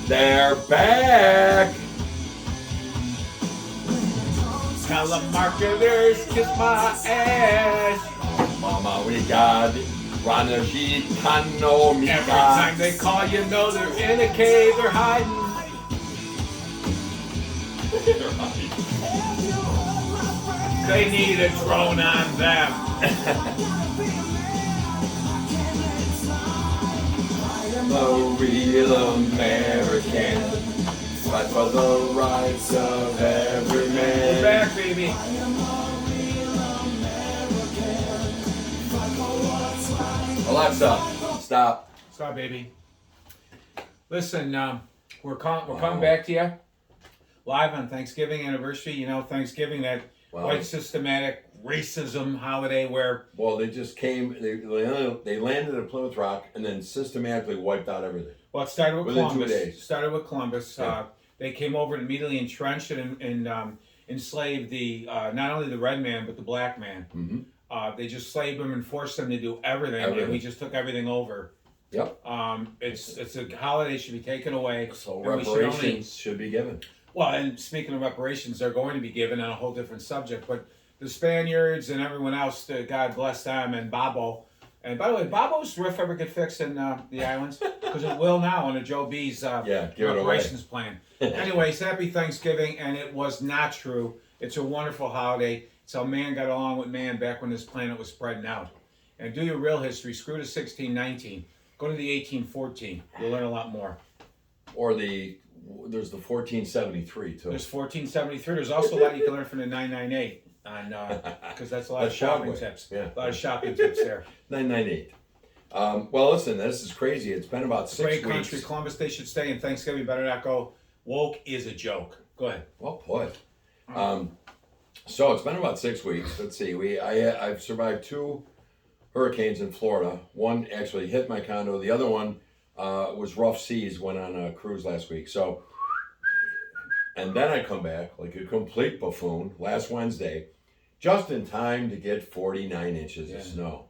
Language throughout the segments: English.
They're back. Telemarketers kiss my ass. Mama, we got Rana Gitano Every time they call, you know they're in a cave, they're hiding. They need a drone on them. A real American, fight for the rights of every man. We're back, baby. Alexa, stop. Stop, baby. Listen, we're coming back to you live on Thanksgiving anniversary. You know, Thanksgiving, that white systematic racism holiday where... Well, they just came, they landed at Plymouth Rock and then systematically wiped out everything. Well, it started with Within 2 Columbus. days. Started with Columbus. Yeah. They came over and immediately entrenched and enslaved the not only the red man, but the black man. Mm-hmm. They just slaved them and forced them to do everything. And we just took everything over. Yep. It's a holiday should be taken away. So reparations should be given. Well, and speaking of reparations, they're going to be given on a whole different subject. But the Spaniards and everyone else, God bless them, and Bobo. And by the way, Bobo's roof ever get fixed in the islands? Because it will now under Joe B's reparations plan. Anyways, happy Thanksgiving, and it was not true. It's a wonderful holiday. It's how man got along with man back when this planet was spreading out. And do your real history. Screw the 1619. Go to the 1814. You'll learn a lot more. Or there's the 1473 too. There's 1473. There's also a lot you can learn from the 998 on because that's a lot of shopping tips. Yeah. A lot of shopping tips there. 998. Well, listen, this is crazy. It's been about 6 weeks. Great country, Columbus Day should stay, and Thanksgiving better not go. Woke is a joke. Go ahead. Well put. So it's been about 6 weeks. Let's see. I've survived 2 hurricanes in Florida. One actually hit my condo. The other one was rough seas. Went on a cruise last week. So, and then I come back like a complete buffoon last Wednesday, just in time to get 49 inches of snow.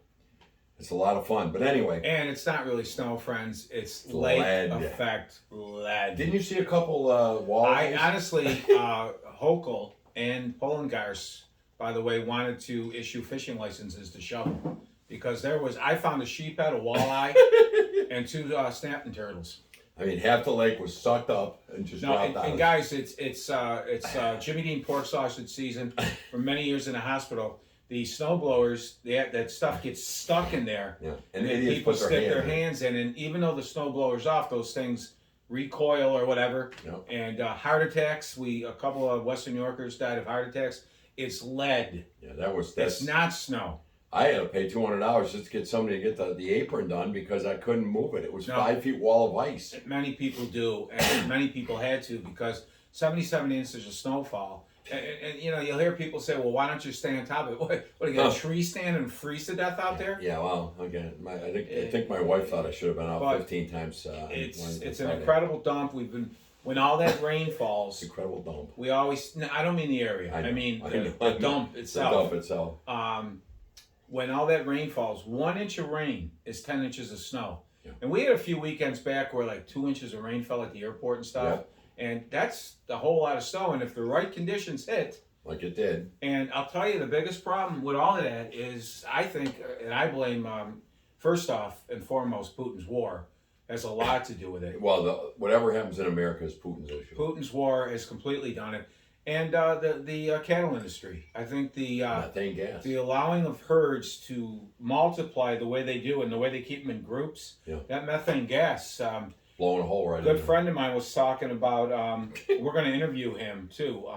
It's a lot of fun. But anyway. And it's not really snow, friends. It's lake effect lead. Didn't you see a couple walleyes? I honestly, Hochul and Polengars, by the way, wanted to issue fishing licenses to shovel. Because I found a sheephead, a walleye, and 2 snapping turtles. I mean, half the lake was sucked up and just dropped out. And guys, it's Jimmy Dean pork sausage season. For many years in the hospital, the snow blowers, that stuff gets stuck in there. Yeah, and then people stick their hands in, and even though the snow blowers off, those things recoil or whatever. Yep. And heart attacks. A couple of Western New Yorkers died of heart attacks. It's lead. Yeah, that's. It's not snow. I had to pay $200 just to get somebody to get the apron done because I couldn't move it. It was 5 feet wall of ice. Many people do, and many people had to because 77 inches of snowfall. And you know, you'll hear people say, "Well, why don't you stay on top of it? What you got a tree stand and freeze to death out there?" Yeah, well, again, I think my wife thought I should have been out 15 times. It's an incredible dump. When all that rain falls. Incredible dump. We always. No, I don't mean the area. I mean the dump itself. The dump itself. When all that rain falls, 1 inch of rain is 10 inches of snow. Yeah. And we had a few weekends back where like 2 inches of rain fell at the airport and stuff. Yeah. And that's a whole lot of snow. And if the right conditions hit. Like it did. And I'll tell you, the biggest problem with all of that is, I think, and I blame, first off and foremost, Putin's war has a lot to do with it. Well, whatever happens in America is Putin's issue. Putin's war has completely done it. And the cattle industry. I think the methane gas. The allowing of herds to multiply the way they do and the way they keep them in groups. Yeah. That methane gas. Blowing a hole right in. A good friend of mine was talking about. We're going to interview him too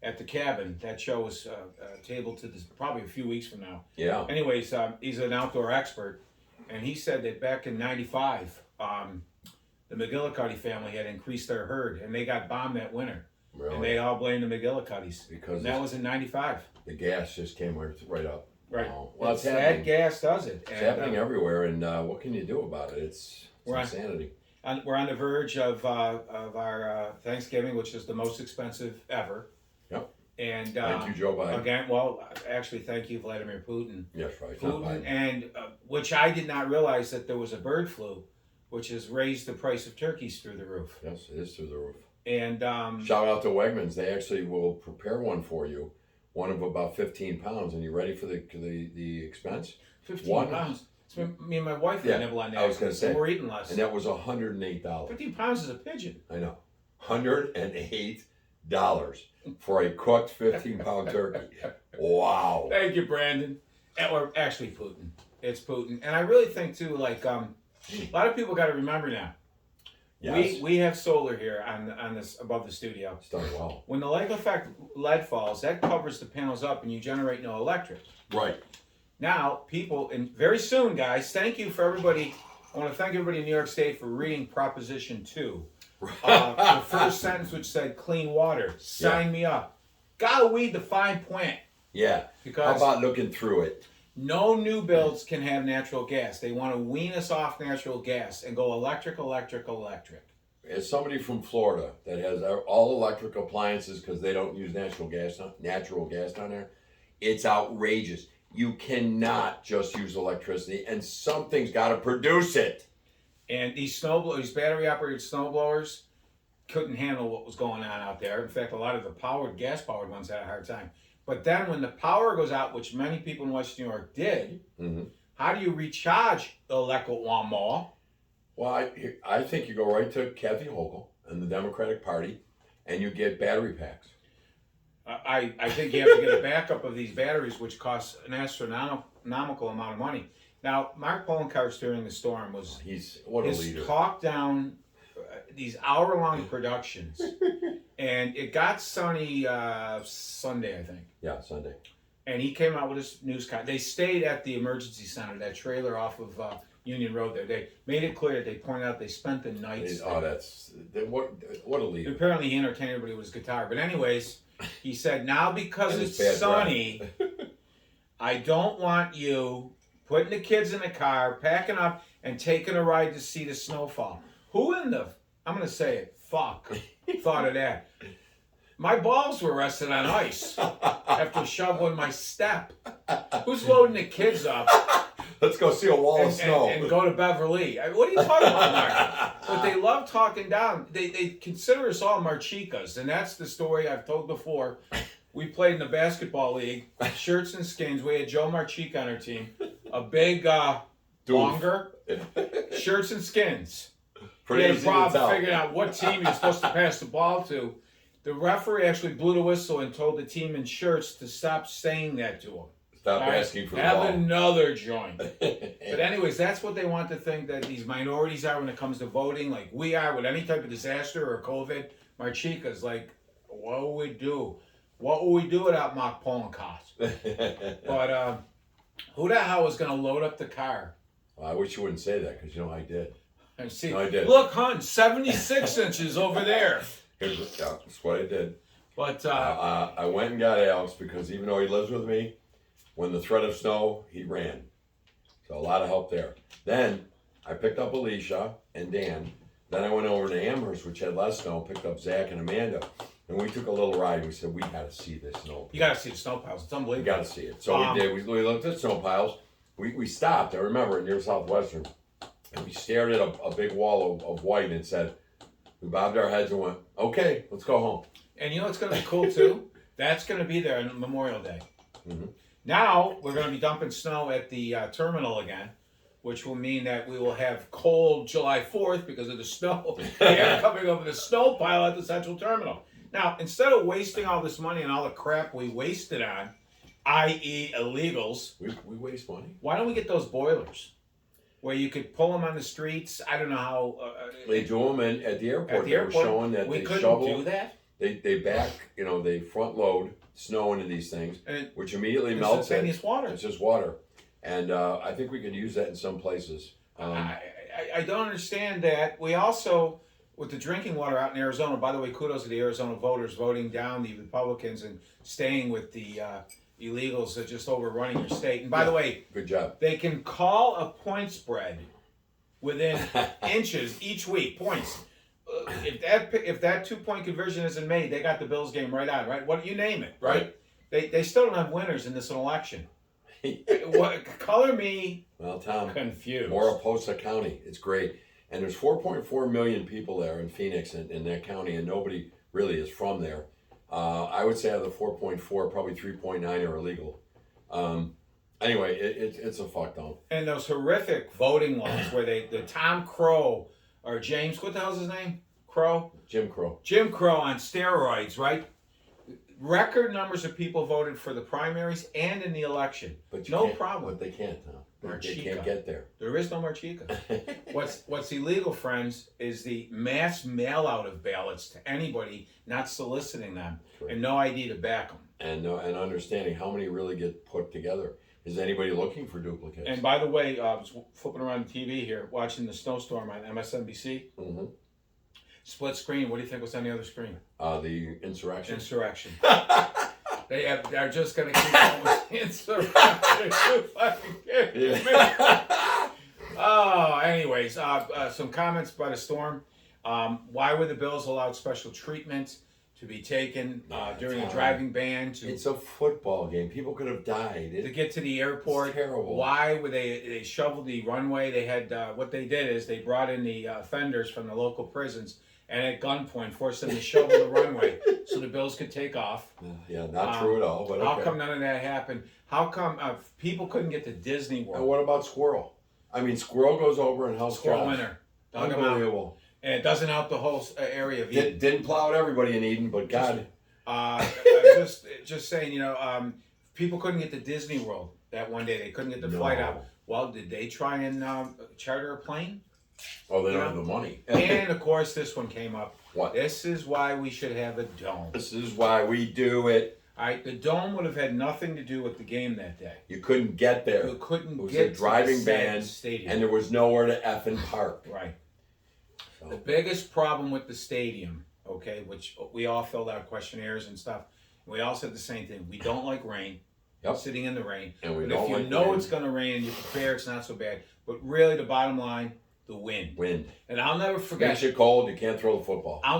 at the cabin. That show was tabled to this probably a few weeks from now. Yeah. Anyways, he's an outdoor expert, and he said that back in '95, the McGillicuddy family had increased their herd, and they got bombed that winter. Really? And they all blamed the McGillicuddies. Because that was in '95. The gas just came right up. Right. Well, it's happening. That gas does it. It's happening everywhere, and what can you do about it? It's insanity. We're on the verge of our Thanksgiving, which is the most expensive ever. Yep. And thank you, Joe Biden. Again, well, actually, thank you, Vladimir Putin. Yes, right. Putin, and which I did not realize that there was a bird flu which has raised the price of turkeys through the roof. Yes, it is through the roof. And Shout out to Wegmans. They actually will prepare one for you, one of about 15 pounds. And you ready for the expense? 15 pounds. So me and my wife Yeah, nibble on that. I was going to say. We're eating less. And that was $108. 15 pounds is a pigeon. I know. $108 for a cooked 15-pound turkey. Wow. Thank you, Brandon. Or actually, Putin. It's Putin. And I really think, too, like, a lot of people got to remember now. Yes. We have solar here on this above the studio. It's done well. When the lake effect lead falls, that covers the panels up and you generate no electric. Right. Now, people, and very soon, guys, thank you for everybody. I want to thank everybody in New York State for reading Proposition 2. The first sentence, which said clean water. Sign me up. Gotta weed the fine plant. Yeah. Because how about looking through it? no new builds can have natural gas. They want to wean us off natural gas and go electric. As somebody from Florida that has all electric appliances because they don't use natural gas down there, it's outrageous. You cannot just use electricity, and something's got to produce it. And these battery-operated snowblowers couldn't handle what was going on out there. In fact, a lot of the gas-powered ones had a hard time. But then when the power goes out, which many people in West New York did, how do you recharge the electric lawnmower? Well, I think you go right to Kathy Hochul and the Democratic Party, and you get battery packs. I think you have to get a backup of these batteries, which costs an astronomical amount of money. Now, Mark Poloncarz during the storm was what a leader. Talk down these hour-long productions, and it got sunny Sunday, I think. Yeah, Sunday. And he came out with his newscast. They stayed at the emergency center, that trailer off of Union Road there. They made it clear. They pointed out they spent the nights there. What a leader. Apparently he entertained everybody with his guitar. But anyways, he said, now because it's sunny, I don't want you putting the kids in the car, packing up, and taking a ride to see the snowfall. Who in the, I'm going to say it, fuck, thought of that? My balls were resting on ice after shoveling my step. Who's loading the kids up? Let's go see a wall of snow. And go to Beverly. What are you talking about, Mark? But they love talking down. They consider us all marchicas, and that's the story I've told before. We played in the basketball league, shirts and skins. We had Joe Marchica on our team, a big longer, shirts and skins. We had a problem figuring out what team you're supposed to pass the ball to. The referee actually blew the whistle and told the team in shirts to stop saying that to him. Stop asking for the ball. Have another joint. But anyways, that's what they want to think that these minorities are when it comes to voting, like we are with any type of disaster or COVID. Marchica's like, what will we do? What will we do without Mark Poloncarz? But who the hell is going to load up the car? Well, I wish you wouldn't say that because I did. I see. No, I did. Look, hon, 76 inches over there. That's what I did. But I went and got Alex because even though he lives with me, when the threat of snow, he ran. So a lot of help there. Then I picked up Alicia and Dan. Then I went over to Amherst, which had less snow, picked up Zach and Amanda. And we took a little ride. We said, we got to see this snow. You got to see the snow piles. It's unbelievable. We got to see it. So we did. We looked at snow piles. We stopped, I remember, near Southwestern. And we stared at a big wall of white and said, we bobbed our heads and went, okay, let's go home. And you know what's going to be cool, too? That's going to be there on Memorial Day. Mm-hmm. Now, we're going to be dumping snow at the terminal again, which will mean that we will have cold July 4th because of the snow. Coming over the snow pile at the Central Terminal. Now, instead of wasting all this money and all the crap we wasted on, i.e. illegals. We waste money. Why don't we get those boilers? Where you could pull them on the streets. I don't know how. They do them at the airport. At the airport, they were showing that we they couldn't shovel. do that. They back, they front load snow into these things, which immediately melts it. It's water. It's just water, and I think we could use that in some places. I don't understand that. We also, with the drinking water out in Arizona. By the way, kudos to the Arizona voters voting down the Republicans and staying with the illegals that are just overrunning your state. And by the way, good job. They can call a point spread within inches each week. Points. If that 2-point conversion isn't made, they got the Bills game right on. Right? What you name it? Right? They still don't have winners in this election. Color me well, Tom, confused. Mariposa County, it's great. and there's 4.4 million people there in Phoenix in that county, and nobody really is from there. I would say out of the 4.4, probably 3.9 are illegal. Anyway, it's a fuck dump. And those horrific voting laws where the Tom Crow or James, what the hell's his name? Crow? Jim Crow. Jim Crow on steroids, right? Record numbers of people voted for the primaries and in the election. But no problem. But they can't, huh? They Marchica. can't get there. There is no Marchica. What's illegal, friends, is the mass mail out of ballots to anybody, not soliciting them, Correct. and no ID to back them. And understanding how many really get put together. Is anybody looking for duplicates? And by the way, I was flipping around the TV here, watching the snowstorm on MSNBC. Mm-hmm. Split screen. What do you think was on the other screen? The insurrection. Insurrection. They're just going to keep going with insurrection. You fucking kidding me? Oh, anyways, some comments about a storm. Why were the Bills allowed special treatment to be taken during a driving ban? It's a football game. People could have died. To get to the airport. It's terrible. Why were they shoveled the runway? They had what they did is they brought in the offenders from the local prisons and at gunpoint forced them to shovel the runway so the Bills could take off. Yeah, not true at all. But okay. How come none of that happened? How come people couldn't get to Disney World? And what about Squirrel? I mean, Squirrel goes over and helps Squirrel Josh. winner. Unbelievable. And it doesn't help the whole area of Eden. Didn't plow out everybody in Eden, but God. Just saying, people couldn't get to Disney World that one day. They couldn't get the flight out. Well, did they try and charter a plane? Oh, they don't have the money. And of course, this one came up. What? This is why we should have a dome. This is why we do it. All right, the dome would have had nothing to do with the game that day. You couldn't get there. You couldn't it was get a driving to the ban, stadium. and there was nowhere to effing park. Right. So. The biggest problem with the stadium, okay, which we all filled out questionnaires and stuff. We all said the same thing. We don't like rain. Yep. Sitting in the rain. And we but don't if you like know wind. it's going to rain and you prepare, it's not so bad. But really, the bottom line, the wind. Wind. And I'll never forget. Makes you cold. You can't throw the football. I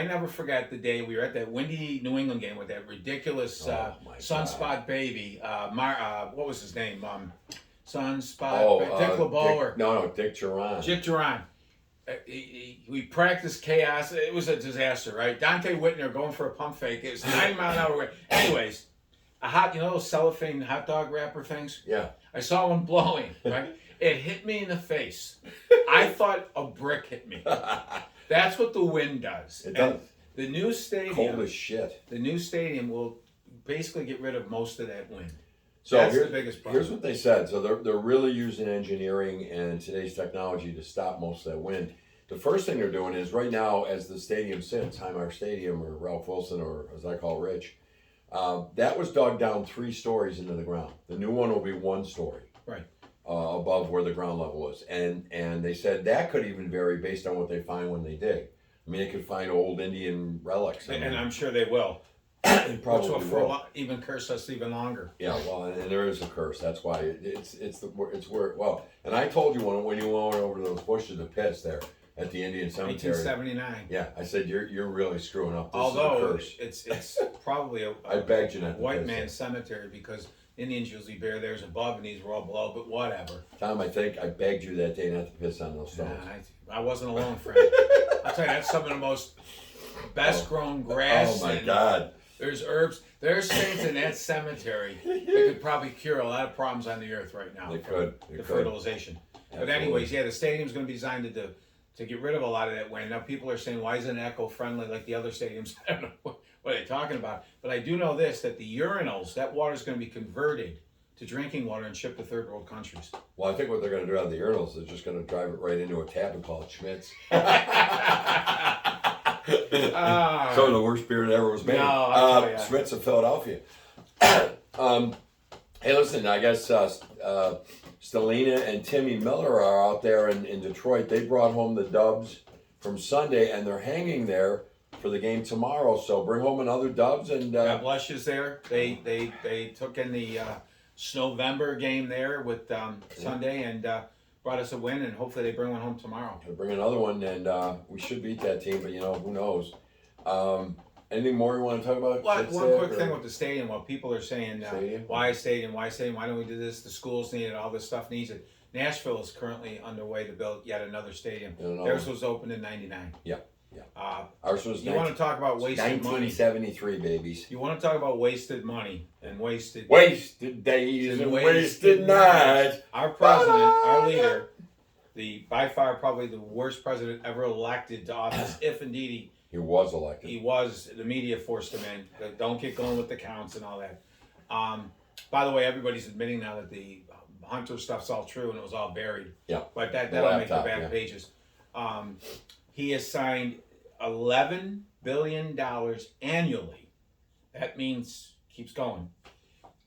never forget the day we were at that windy New England game with that ridiculous sunspot baby. What was his name? Sunspot. Dick LeBeau. Dick Duran. Dick Duran. We practiced chaos. It was a disaster, right? Dante Whitner going for a pump fake. It was 90-mile-an-hour wind. Anyways, those cellophane hot dog wrapper things? Yeah. I saw one blowing, right? It hit me in the face. I thought a brick hit me. That's what the wind does. It does. The new stadium. Cold as shit. The new stadium will basically get rid of most of that wind. So that's the biggest problem. Here's what they said. So they're really using engineering and today's technology to stop most of that wind. The first thing they're doing is right now, as the stadium sits, Highmark Stadium or Ralph Wilson, or as I call Rich, that was dug down 3 stories into the ground. The new one will be 1 story. Right. Above where the ground level is. And they said that could even vary based on what they find when they dig. I mean, they could find old Indian relics. And I'm sure they will. Probably which will even curse us even longer. Yeah, well, and there is a curse. That's why it's where. Well, and I told you when you went over to those bushes, the pits there at the Indian Cemetery. 1979. Yeah, I said you're really screwing up. This Although is a curse. it's probably a I begged you not to white piss man's cemetery because Indians usually bury theirs above and these were all below. But whatever. Tom, I think I begged you that day not to piss on those stones. I wasn't alone, friend. I'll tell you, that's some of the most best grown grass. Oh my God. There's herbs. There's things in that cemetery that could probably cure a lot of problems on the earth right now. They could. Fertilization. Absolutely. But anyways, yeah, the stadium's going to be designed to get rid of a lot of that wind. Now people are saying, why isn't it eco-friendly like the other stadiums? I don't know what they're talking about. But I do know this, that the urinals, that water is going to be converted to drinking water and shipped to third world countries. Well, I think what they're going to do out of the urinals is just going to drive it right into a tap and call it Schmidt's. Some of the worst beer that ever was made. No, Schmidt's of Philadelphia. Hey, listen, I guess Stelina and Timmy Miller are out there in Detroit. They brought home the Dubs from Sunday, and they're hanging there for the game tomorrow. So bring home another Dubs. And God bless you's there. They took in the Snowvember game there with Sunday and brought us a win, and hopefully they bring one home tomorrow. They'll bring another one, and we should beat that team, but who knows? Anything more you want to talk about? One quick thing with the stadium. While people are saying, Stadium? why stadium? Why stadium? Why don't we do this? The schools need it. All this stuff needs it. Nashville is currently underway to build yet another stadium. No. Theirs was opened in '99. Yeah. Ours was You want to talk about wasted money? 1973, babies. You want to talk about wasted money and wasted days and wasted wasted nights. Our president, our leader, the by far probably the worst president ever elected to office, if indeed He was elected. he was. The media forced him in. Don't get going with the counts and all that. By the way, everybody's admitting now that the Hunter stuff's all true and it was all buried. Yeah. But that'll make the laptop, back yeah. pages. He has signed $11 billion annually. That means keeps going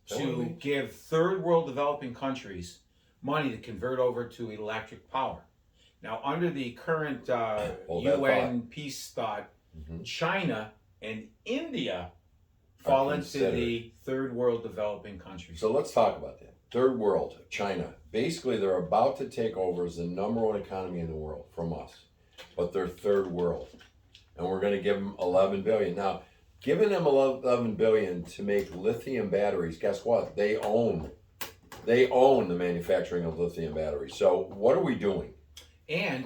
to give third world developing countries money to convert over to electric power. Now, under the current UN peace thought, China and India fall into the third world developing countries. So let's talk about that. Third world, China. Basically, they're about to take over as the number one economy in the world from us, but they're third world, and we're going to give them 11 billion. Now, giving them 11 billion to make lithium batteries, guess what? They own the manufacturing of lithium batteries. So what are we doing? And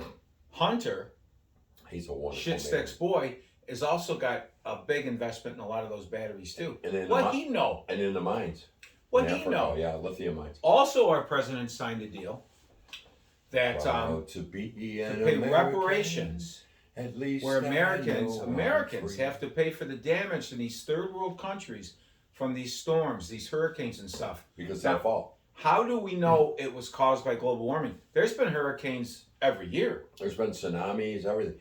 Hunter, He's a wonderful Shit Sticks boy, has also got a big investment in a lot of those batteries too. And What he know? And in the mines. What in he Africa, know? Yeah, lithium mines. Also, our president signed a deal that to be to an pay American, reparations, at least where I Americans know I'm Americans free. have to pay for the damage in these third world countries from these storms, these hurricanes and stuff. Because Now, their fault. How do we know it was caused by global warming? There's been hurricanes every year. There's been tsunamis, everything.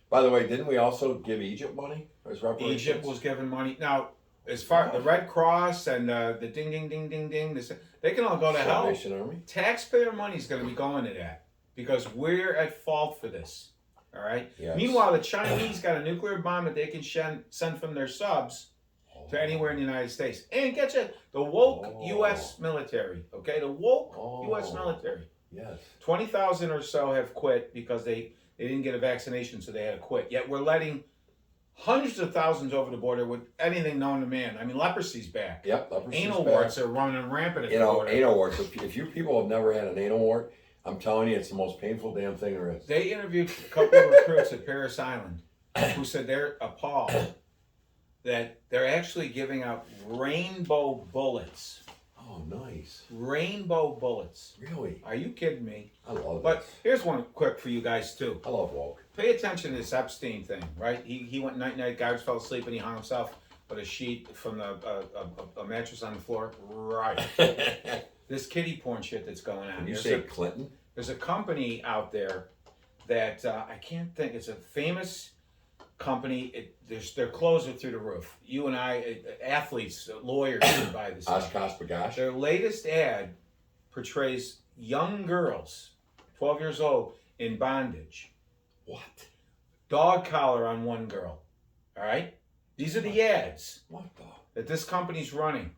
By the way, didn't we also give Egypt money as reparations? Egypt was given money. Now, as far the Red Cross and the ding ding ding ding ding, they can all go to hell. Salvation Army. Taxpayer money is going to be going to that because we're at fault for this. All right. Yes. Meanwhile, the Chinese got a nuclear bomb that they can send from their subs to anywhere in the United States. And get you, the woke U.S. military. Okay, the woke U.S. military. Yes. 20,000 or so have quit because they didn't get a vaccination, so they had to quit. Yet we're letting hundreds of thousands over the border with anything known to man. I mean, leprosy's back. Yep. Leprosy's Anal back. warts are running rampant at the border. Anal warts. If you people have never had an anal wart, I'm telling you, it's the most painful damn thing there is. They interviewed a couple of recruits at Paris Island who said they're appalled that they're actually giving out rainbow bullets. Oh, nice. Rainbow bullets. Really? Are you kidding me? I love But this. here's one quick for you guys too. I love woke. Pay attention to this Epstein thing, right? He went night, guards fell asleep and he hung himself with a sheet from a mattress on the floor. Right. This kiddie porn shit that's going on. Can you There's say Clinton? There's a company out there that I can't think. It's a famous company. Their clothes are through the roof. You and I, athletes, lawyers, can buy this. Oshkosh Bagosh? Their latest ad portrays young girls, 12 years old, in bondage. What? Dog collar on one girl. All right? These are the ads What the? that this company's running.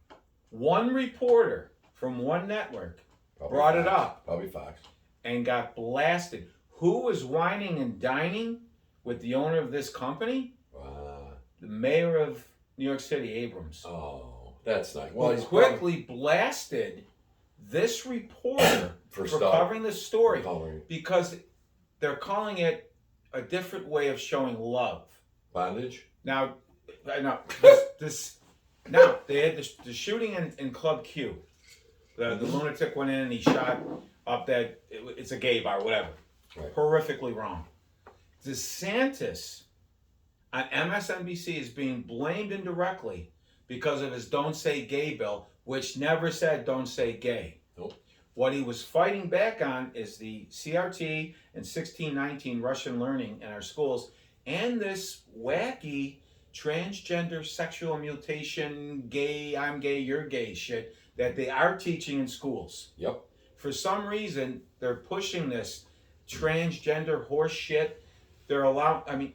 One reporter from one network Probably brought it Fox. up Probably Fox. and got blasted. Who was whining and dining with the owner of this company? The mayor of New York City, Abrams. Oh, that's nice. Well, he quickly blasted this reporter for covering the story because they're calling it a different way of showing love. Bondage? Now, they had the shooting in Club Q. The lunatic went in and he shot up that it's a gay bar, whatever. Right. Horrifically wrong. DeSantis on MSNBC is being blamed indirectly because of his Don't Say Gay bill, which never said don't say gay. Nope. What he was fighting back on is the CRT and 1619 Russian learning in our schools and this wacky transgender sexual mutation, gay, I'm gay, you're gay shit that they are teaching in schools. Yep. For some reason, they're pushing this transgender horse shit. They're allowing,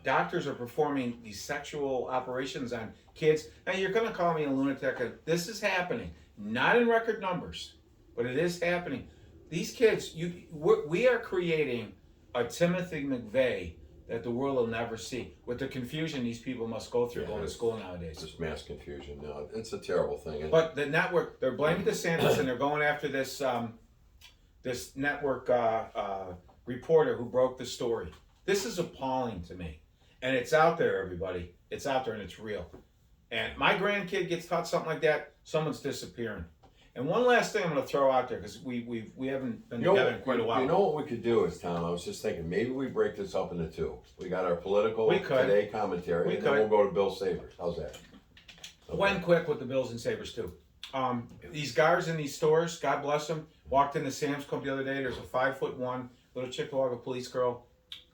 doctors are performing these sexual operations on kids. Now, you're going to call me a lunatic. This is happening. Not in record numbers, but it is happening. These kids, we are creating a Timothy McVeigh that the world will never see. With the confusion these people must go through going to school It's nowadays. just mass confusion. No, it's a terrible thing. But the network, they're blaming DeSantis and they're going after this this network reporter who broke the story. This is appalling to me. And it's out there, everybody. It's out there and it's real. And my grandkid gets taught something like that, someone's disappearing. And one last thing I'm going to throw out there, because we haven't been together in quite a while. You know what we could do is, Tom, I was just thinking, maybe we break this up into two. We got our political today commentary, and then we'll go to Bill Sabers. How's that? Okay. Went quick with the Bills and Sabres, too. These guards in these stores, God bless them, walked into Sam's Club the other day. There's a 5'1" little Chickasaw police girl.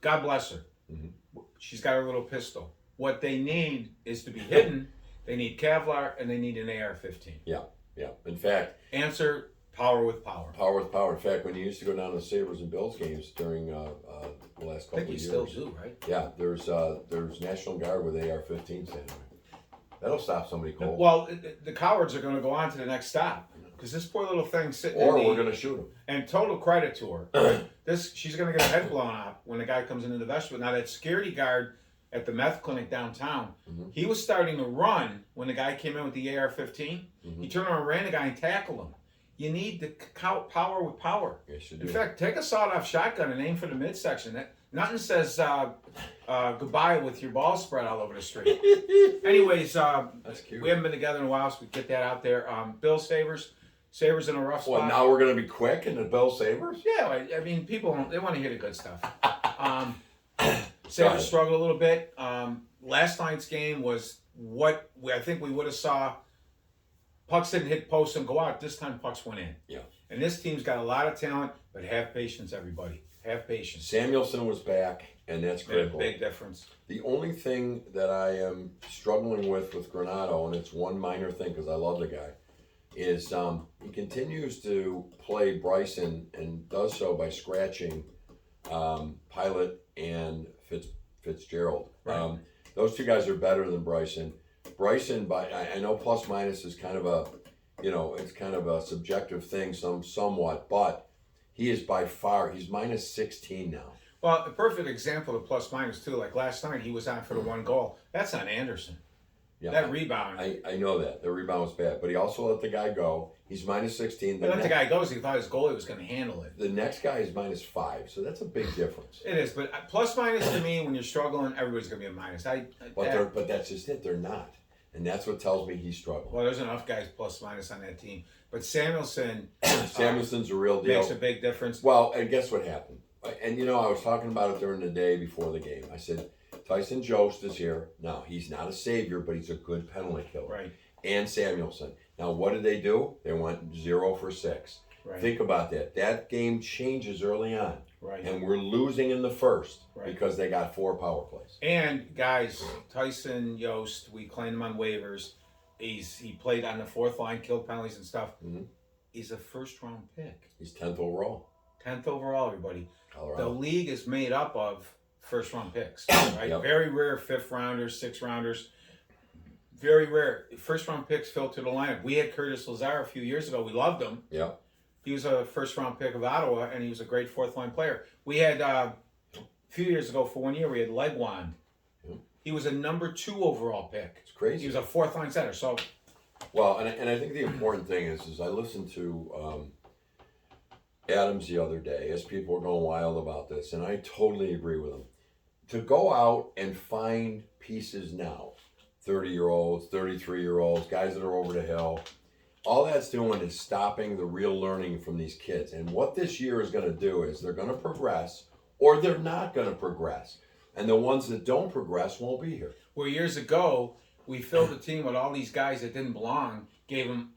God bless her. Mm-hmm. She's got her little pistol. What they need is to be hidden. They need Kevlar, and they need an AR-15. Yeah. Yeah. In fact, answer power with power. Power with power. In fact, when you used to go down to Sabres and Bills games during the last couple of years, still do, right? Yeah. There's National Guard with AR-15 standing there. That'll stop somebody cold. Well, the cowards are going to go on to the next stop because this poor little thing's sitting. Or we're going to shoot him. And total credit to her. She's going to get her head blown off when the guy comes into the vestibule. Now that security guard at the meth clinic downtown, he was starting to run when the guy came in with the AR-15. He turned around and ran the guy and tackled him. You need the power with power. Yes, you do. In fact, take a sawed-off shotgun and aim for the midsection. Nothing says goodbye with your balls spread all over the street. Anyways, that's cute. We haven't been together in a while, so we get that out there. Bill Sabers in a rough spot. Well, now we're going to be quick in the Bill Sabers? Yeah, I mean, people, they want to hear the good stuff. Sabres struggled a little bit. Last night's game was what I think we would have saw. Pucks didn't hit posts and go out. This time pucks went in. Yeah. And this team's got a lot of talent, but have patience, everybody. Have patience. Samuelson was back, and that's critical. Big difference. The only thing that I am struggling with Granato, and it's one minor thing because I love the guy, is he continues to play Bryson and does so by scratching Pilot and Fitzgerald. Right. Those two guys are better than Bryson. Bryson, I know plus minus is kind of a, it's kind of a subjective thing, somewhat, but he is by far, he's minus 16 now. Well, a perfect example of plus minus too. Like last night, he was on for the one goal. That's on Anderson. Yeah, that rebound. I know that the rebound was bad, but he also let the guy go. He's minus 16. But let the guy go. He thought his goalie was going to handle it. The next guy is minus 5, so that's a big difference. It is, but plus minus to me, when you're struggling, everybody's going to be a minus. But that's just it. They're not, and that's what tells me he's struggling. Well, there's enough guys plus minus on that team, but Samuelson's a real deal. Makes a big difference. Well, and guess what happened? And I was talking about it during the day before the game. I said, Tyson Jost is here. Now, he's not a savior, but he's a good penalty killer. Right. And Samuelson. Now, what did they do? They went 0 for 6. Right. Think about that. That game changes early on. Right. And we're losing in the first because they got 4 power plays. And, guys, Tyson Jost, we claimed him on waivers. He played on the fourth line, killed penalties and stuff. Mm-hmm. He's a first-round pick. He's 10th overall. 10th overall, everybody. Colorado. The league is made up of first-round picks, right? Yep. Very rare 5th-rounders, 6th-rounders. Very rare. First-round picks filter the lineup. We had Curtis Lazar a few years ago. We loved him. Yeah. He was a first-round pick of Ottawa, and he was a great fourth-line player. We had, a few years ago, for 1 year, we had Legwand. Yeah. He was a number 2 overall pick. It's crazy. He was a fourth-line center. So, well, and I think the important thing is I listened to Adams the other day as people were going wild about this, and I totally agree with him. To go out and find pieces now, 30-year-olds, 33-year-olds, guys that are over the hill, all that's doing is stopping the real learning from these kids. And what this year is going to do is they're going to progress or they're not going to progress. And the ones that don't progress won't be here. Where years ago, we filled the team with all these guys that didn't belong, gave them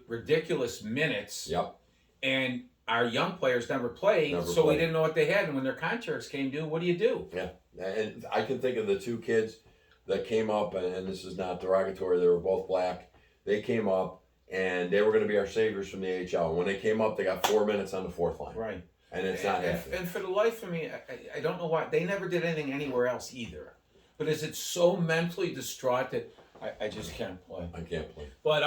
ridiculous minutes. Yep. And our young players never played. We didn't know what they had. And when their contracts came due, what do you do? Yeah. And I can think of the 2 kids that came up, and this is not derogatory, they were both black. They came up, and they were going to be our saviors from the AHL. When they came up, they got 4 minutes on the fourth line. Right. And it's not happening. And for the life of me, I don't know why. They never did anything anywhere else either. But is it so mentally distraught that I just can't play? I can't play. But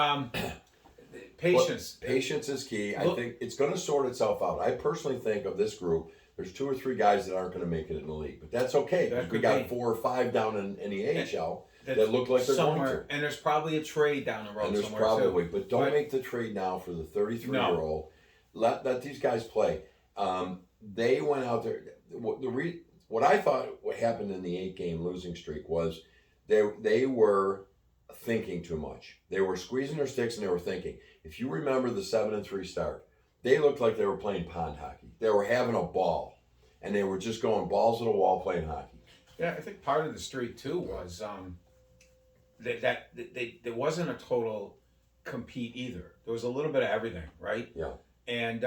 Patience. Patience is key. I Look- think it's going to sort itself out. I personally think of this group, there's 2 or 3 guys that aren't going to make it in the league, but that's okay. That We could got be. 4 or 5 down in the AHL That's that look like they're somewhere, going to. and there's probably a trade down the road And there's somewhere probably, too. but don't But- make the trade now for the 33-year-old. Let these guys play. They went out there. What I thought what happened in the 8-game losing streak was they were thinking too much. They were squeezing their sticks and they were thinking. If you remember the 7-3 start, they looked like they were playing pond hockey. They were having a ball, and they were just going balls to the wall playing hockey. Yeah, I think part of the streak too was that there wasn't a total compete either. There was a little bit of everything, right? Yeah. And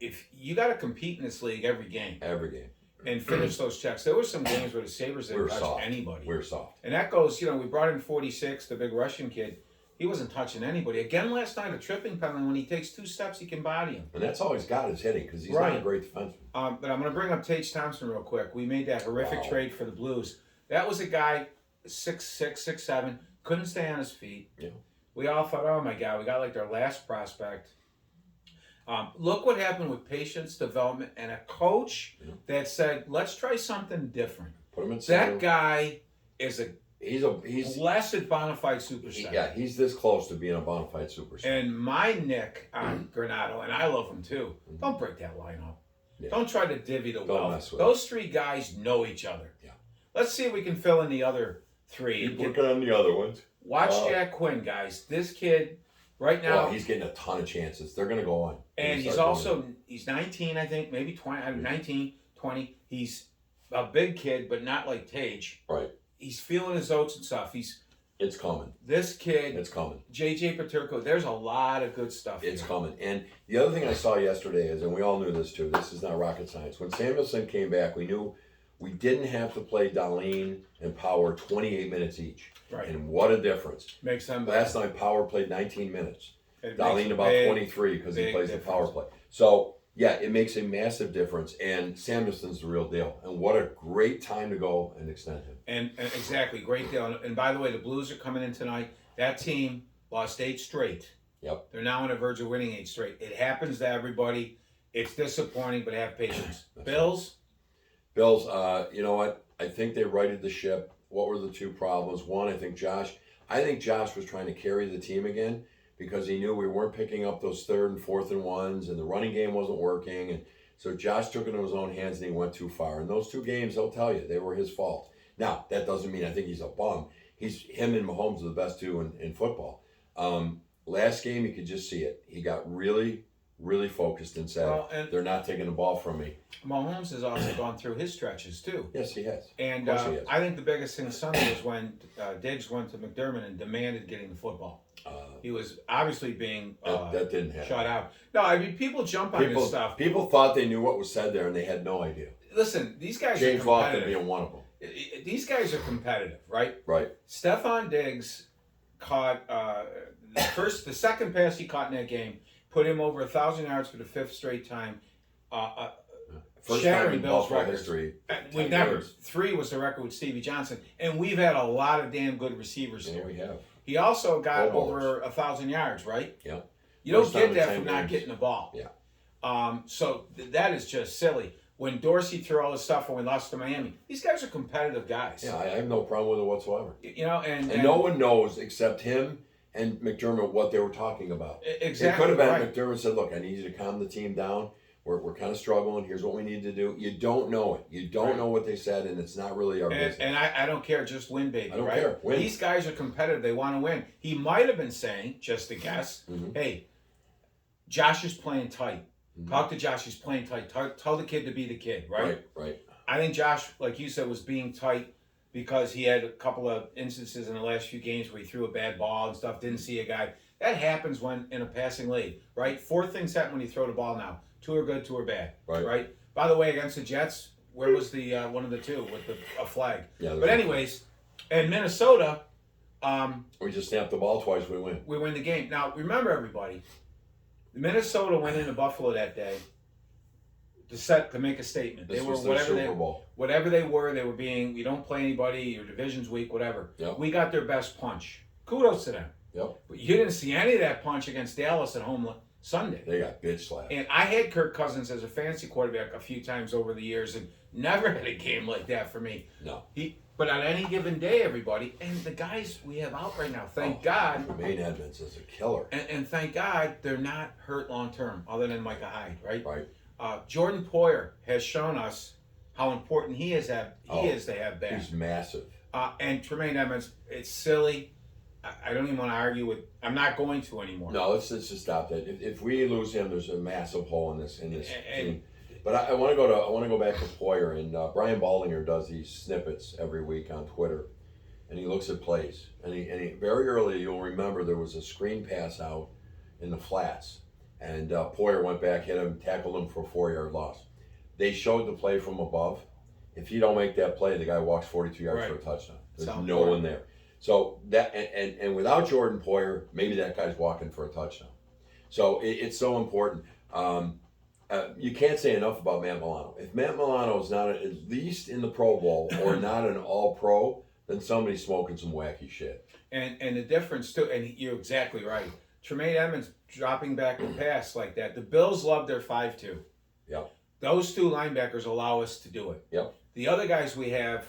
if you got to compete in this league every game Every game. and finish those checks, there were some games where the Sabres We didn't were touch soft. anybody. We were soft. And that goes, we brought in 46, the big Russian kid. He wasn't touching anybody. Again last night, a tripping penalty. When he takes 2 steps, he can body him. And that's all he's got is hitting because he's not a Right. great defenseman. But I'm going to bring up Tage Thompson real quick. We made that horrific Wow. trade for the Blues. That was a guy, 6'6", 6'7", couldn't stay on his feet. Yeah. We all thought, oh my God, we got like their last prospect. Look what happened with patience, development, and a coach that said, let's try something different. Put him in center. That guy is a He's blessed bona fide superstar. yeah, he's this close to being a bona fide superstar. And my Nick on Granado, and I love him too, don't break that line up. Yeah. Don't try to divvy the wealth. mess with Those 3 guys know each other. Yeah. Let's see if we can fill in the other 3. Keep working on the other ones. Watch Jack Quinn, guys. This kid, right now, He's getting a ton of chances. They're going to go on. and he's also, he's 19, I think, maybe 20, 19, 20. He's a big kid, but not like Tage. Right. He's feeling his oats and stuff. It's coming. This kid, It's coming. JJ Paterko, there's a lot of good stuff It's here. coming. And the other thing I saw yesterday is, and we all knew this too, this is not rocket science. When Samuelson came back, we knew we didn't have to play Darlene and Power 28 minutes each. Right. And what a difference. Makes them Last night, Power played 19 minutes. It Darlene makes a about big, 23 because he big plays difference. the power play. So, yeah, it makes a massive difference. And Samuelson's the real deal. And what a great time to go and extend him. And exactly, great deal. And by the way, the Blues are coming in tonight. That team lost 8 straight. Yep. They're now on the verge of winning 8 straight. It happens to everybody. It's disappointing, but have patience. Bills? Bills, you know what? I think they righted the ship. What were the 2 problems? One, I think Josh was trying to carry the team again because he knew we weren't picking up those 3rd and 4th and 1s and the running game wasn't working. And so Josh took it into his own hands and he went too far. And those 2 games, they'll tell you, they were his fault. Now, that doesn't mean I think he's a bum. Him and Mahomes are the best 2 in football. Last game, you could just see it. He got really, really focused and said, and they're not taking the ball from me. Mahomes has also gone through his stretches, too. Yes, he has. And Of course he has. I think the biggest thing Sunday was when Diggs went to McDermott and demanded getting the football. He was obviously being That didn't happen. shut out. No, I mean, people jump on this stuff. People thought they knew what was said there, and they had no idea. Listen, these guys James are Lofton competitive. being one of them. These guys are competitive, right? Right. Stephon Diggs caught the second pass he caught in that game, put him over 1,000 yards for the 5th straight time. First Shattering time in Bill's Buffalo records. history. We've 10 never. years. 3 was the record with Stevie Johnson, and we've had a lot of damn good receivers Yeah, here. we have. He also got Pro bowlers. over 1,000 yards, right? Yeah. You don't First time get in that 10 from not games. getting the ball. Yeah. So that is just silly. When Dorsey threw all this stuff when we lost to Miami, these guys are competitive guys. Yeah, I have no problem with it whatsoever. You know, and no one knows except him and McDermott what they were talking about. Exactly. It could have been right. McDermott said, look, I need you to calm the team down. We're kind of struggling. Here's what we need to do. You don't know it. You don't know what they said, and it's not really our business. And I don't care. Just win, baby. I don't right? care. Win. These guys are competitive. They want to win. He might have been saying, just a guess, hey, Josh is playing tight. Talk to Josh. He's playing tight. Tell the kid to be the kid, right? Right. I think Josh, like you said, was being tight because he had a couple of instances in the last few games where he threw a bad ball and stuff, didn't see a guy. That happens when in a passing league, right? 4 things happen when you throw the ball now. 2 are good, 2 are bad, right? By the way, against the Jets, where was the one of the 2 with a flag? Yeah. But anyways, in Minnesota, we just snapped the ball twice. We win. we win the game. Now, remember, everybody, Minnesota went into Buffalo that day to make a statement. This They were was their Super Bowl. whatever they were being, we don't play anybody, your division's weak, whatever. Yep. We got their best punch. Kudos to them. Yep. But you didn't see any of that punch against Dallas at home Sunday. They got bitch slapped. And I had Kirk Cousins as a fantasy quarterback a few times over the years, and never had a game like that for me. No. But on any given day, everybody, and the guys we have out right now, thank God. Tremaine Edmonds is a killer. And thank God they're not hurt long term, other than Micah Hyde, right? Right. Jordan Poyer has shown us how important he is to have back. He's massive. And Tremaine Edmonds, it's silly. I don't even want to argue with. I'm not going to anymore. No, let's just stop that. If we lose him, there's a massive hole in this team. But I want to go back to Poyer, and Brian Baldinger does these snippets every week on Twitter, and he looks at plays, and he very early you'll remember there was a screen pass out in the flats, and Poyer went back, hit him, tackled him for a 4-yard loss. They showed the play from above. If you don't make that play, the guy walks 42 yards for a touchdown. There's no one there. So that and without Jordan Poyer, maybe that guy's walking for a touchdown. So it's so important. You can't say enough about Matt Milano. If Matt Milano is not at least in the Pro Bowl or not an All-Pro, then somebody's smoking some wacky shit. And the difference too, and you're exactly right. Tremaine Edmonds dropping back and pass like that. The Bills love their 5-2. Yep. Those two linebackers allow us to do it. Yep. The other guys we have,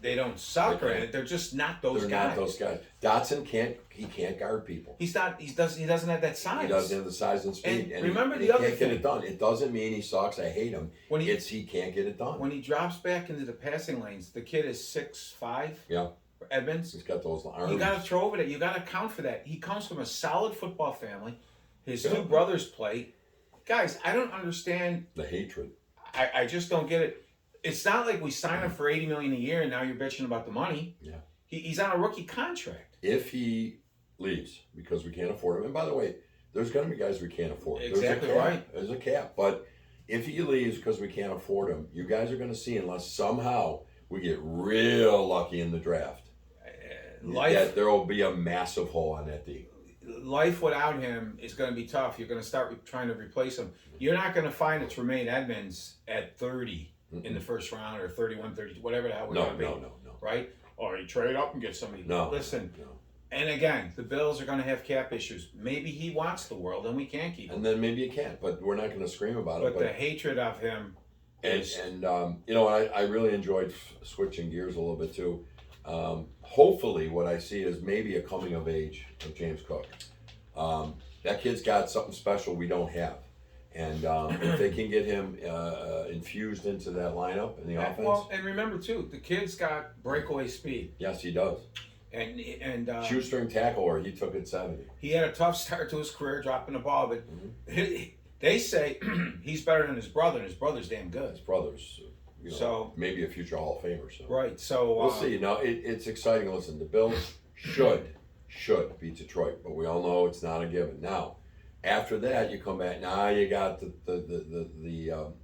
they don't suck or anything. They're just not those guys. They're not those guys. Dotson can't guard people. He doesn't have that size. He doesn't have the size and speed. And remember he the other can't thing. get it done. It doesn't mean he sucks. I hate him. He can't get it done. When he drops back into the passing lanes, the kid is 6'5". Yeah. Edmonds. He's got those arms. You got to throw over that. You got to account for that. He comes from a solid football family. His two brothers play. Guys, I don't understand the hatred. I just don't get it. It's not like we sign him for $80 million a year and now you're bitching about the money. Yeah. He's on a rookie contract. If he leaves because we can't afford him, and by the way, there's going to be guys we can't afford. Exactly right. There's a cap, but if he leaves because we can't afford him, you guys are going to see, unless somehow we get real lucky in the draft, there will be a massive hole on that D. Life without him is going to be tough. You're going to start trying to replace him. You're not going to find a Tremaine Edmonds at 30 in the first round or 31, 32, whatever the hell we're going to be. No. Right? Or you trade up and get somebody. No. Listen. No. And again, the Bills are going to have cap issues. Maybe he wants the world and we can't keep him. And then maybe you can't, but we're not going to scream about it. But the hatred of him is... And I really enjoyed switching gears a little bit too. Hopefully what I see is maybe a coming of age of James Cook. That kid's got something special we don't have. And if they can get him infused into that lineup in the offense. Well, and remember too, the kid's got breakaway speed. Yes, he does. And shoestring tackle, or he took it 70. He had a tough start to his career dropping the ball, but they say he's better than his brother, and his brother's damn good. His brother's, so maybe a future Hall of Famer. So right. So we'll see. Now it's exciting. Listen, the Bills should beat Detroit, but we all know it's not a given. Now, after that, you come back. Now you got the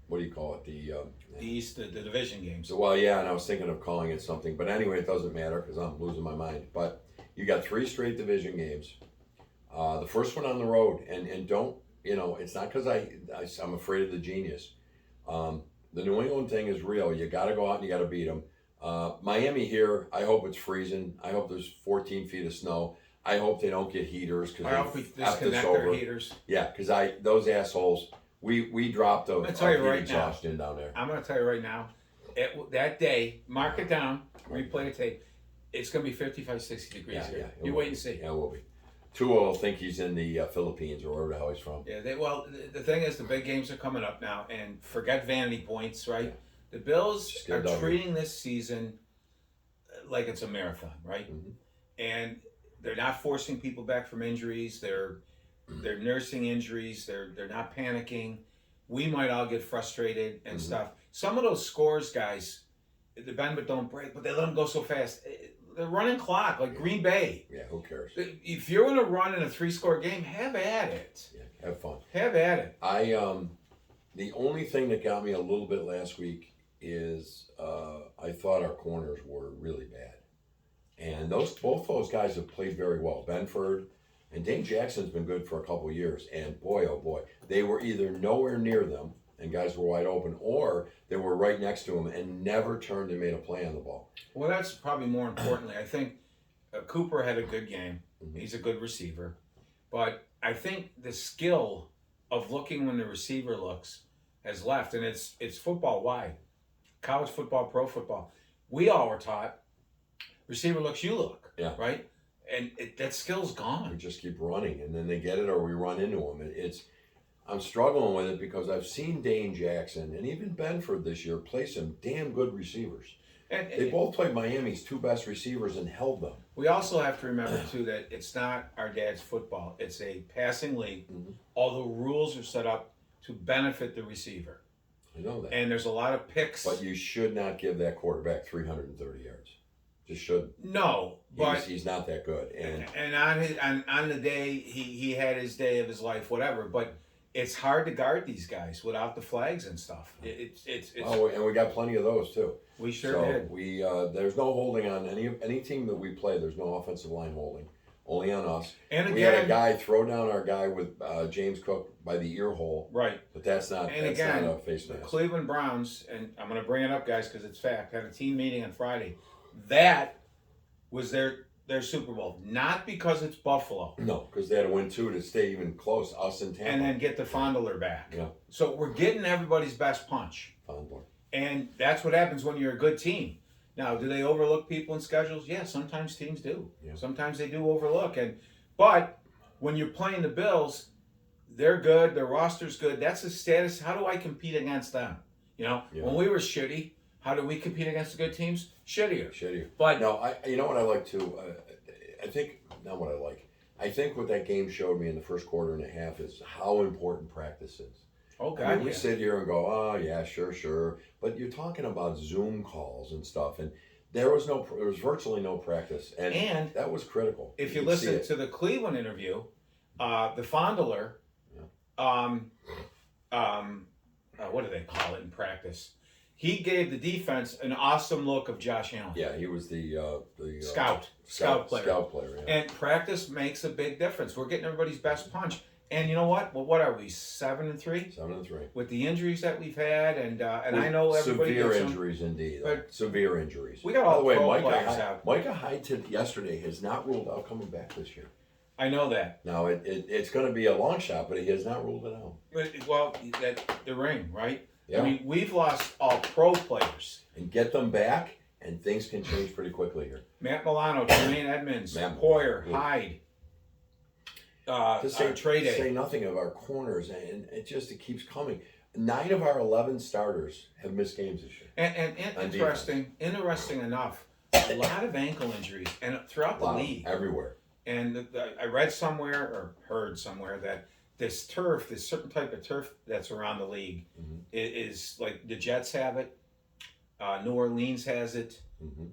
what do you call it? The East, the division games. Well, yeah, and I was thinking of calling it something, but anyway, it doesn't matter because I'm losing my mind. But you got 3 straight division games. The first one on the road, and don't it's not because I'm afraid of the genius. The New England thing is real. You got to go out and you got to beat them. Miami here, I hope it's freezing. I hope there's 14 feet of snow. I hope they don't get heaters because I hope we disconnect their heaters. Yeah, because those assholes. We dropped a exhaustion down there. I'm going to tell you right now, that day, mark it down, replay the tape. It's going to be 55, 60 degrees here. You wait and see. Yeah, it will be. Tua will think he's in the Philippines or wherever the hell he's from. Yeah, the thing is, the big games are coming up now, and forget vanity points, right? Yeah. The Bills are treating this season like it's a marathon, right? Mm-hmm. And they're not forcing people back from injuries. They're nursing injuries. They're not panicking. We might all get frustrated and stuff. Some of those scores, guys, they bend but don't break, but they let them go so fast. They're running clock, like Green Bay. Yeah, who cares? If you're going to run in a 3-score game, have at it. Yeah, have fun. Have at it. The only thing that got me a little bit last week is I thought our corners were really bad. And both those guys have played very well. Benford and Dane Jackson's been good for a couple of years. And boy, oh boy, they were either nowhere near them and guys were wide open, or they were right next to them and never turned and made a play on the ball. Well, that's probably more importantly. I think Cooper had a good game. Mhm. He's a good receiver. But I think the skill of looking when the receiver looks has left, and it's football wide. College football, pro football. We all were taught receiver looks, you look. Yeah. Right? And that skill's We gone. just keep running, and then they get it, or we run into them. I'm struggling with it because I've seen Dane Jackson and even Benford this year play some damn good receivers. And They both played Miami's two best receivers and held them. we also have to remember, too, that it's not our dad's football. It's a passing league. Mm-hmm. All the rules are set up to benefit the receiver. I know that. And there's a lot of picks. But you should not give that quarterback 330 yards. Just shouldn't. No, but He's not that good. and on the day he had his day of his life, whatever. But it's hard to guard these guys without the flags and stuff. It's And we got plenty of those too. we sure So did. we there's no holding on any team that we play. There's no offensive line holding, only on us. And We had a again, guy throw down our guy with James Cook by the ear hole, right? but that's not And that's again, not a face The mask. Cleveland Browns, and I'm going to bring it up, guys, because it's fact. Had a team meeting on Friday. That was their Super Bowl, not because it's Buffalo, No, because they had to win two to stay even close. Us and Tampa. and then get the Fondler back. Yeah. So we're getting everybody's best punch. Fondler. And that's what happens when you're a good team. Now, do they overlook people in schedules? Yeah, sometimes teams do. Yeah. Sometimes they do overlook. But when you're playing the Bills, they're good. Their roster's good. That's a status. How do I compete against them? Yeah. When we were shitty, how do we compete against the good teams? Shittier. But no, you know what I like too. I think not what I like. I think what that game showed me in the first quarter and a half is how important practice is. Oh, God, I mean, we yeah. sit here and go, oh yeah, sure, but you're talking about Zoom calls and stuff, and there was virtually no practice, and that was critical. If you could see listen it. to the Cleveland interview, the Fondler, what do they call it in practice? He gave the defense an awesome look of Josh Allen. Yeah, he was the Scout player. Scout player, yeah. And practice makes a big difference. We're getting everybody's best punch. And you know what? Well, what are we, 7-3? 7-3. With the injuries that we've had, and I know everybody severe gets them. injuries indeed. But severe injuries. we got all By the way, pro Micah players Hyde, out. Micah Hyde yesterday has not ruled out coming back this year. I know that. Now it's going to be a long shot, but he has not ruled it out. Well, the ring, right? Yeah. I mean, we've lost all pro players. And get them back, and things can change pretty quickly here. Matt Milano, Tremaine Edmonds, Matt Poyer, Milano. Hyde. To Trade say nothing of our corners, and it keeps coming. 9 of our 11 starters have missed games this year. And interesting enough, a lot of ankle injuries and throughout the league. Everywhere. And I read somewhere or heard somewhere that this certain type of turf that's around the league, is like the Jets have it, New Orleans has it. Mm-hmm.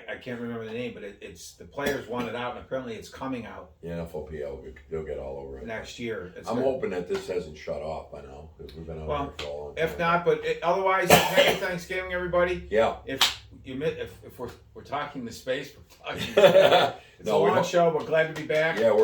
I can't remember the name, but it's the players want it out, and apparently it's coming out The NFLPA, they'll get all over it. next year. I'm hoping that this hasn't shut off by now, because we've been on here for a long time. If not, but otherwise, happy Thanksgiving, everybody. Yeah. If we're talking the space, we're talking. It's a long show. We're glad to be back. Yeah,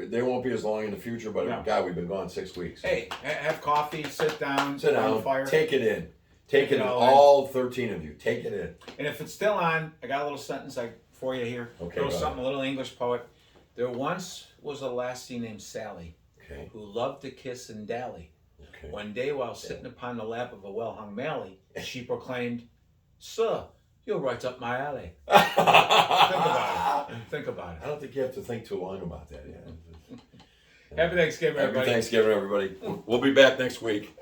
they won't be as long in the future, but No. God, we've been gone 6 weeks. Hey, have coffee, sit down, fire. Take it in. Take it in. all All 13 of you. Take it in. And if it's still on, I got a little sentence for you here. Okay, Throw go something, ahead. a little English poet. There once was a lassie named Sally, Okay. who loved to kiss and dally. Okay. One day, while sitting upon the lap of a well-hung Mally, she proclaimed, "Sir, you're right up my alley." Think about I don't think you have to think too long about that. Yeah. it. Happy Thanksgiving, everybody. Happy Thanksgiving, everybody. We'll be back next week.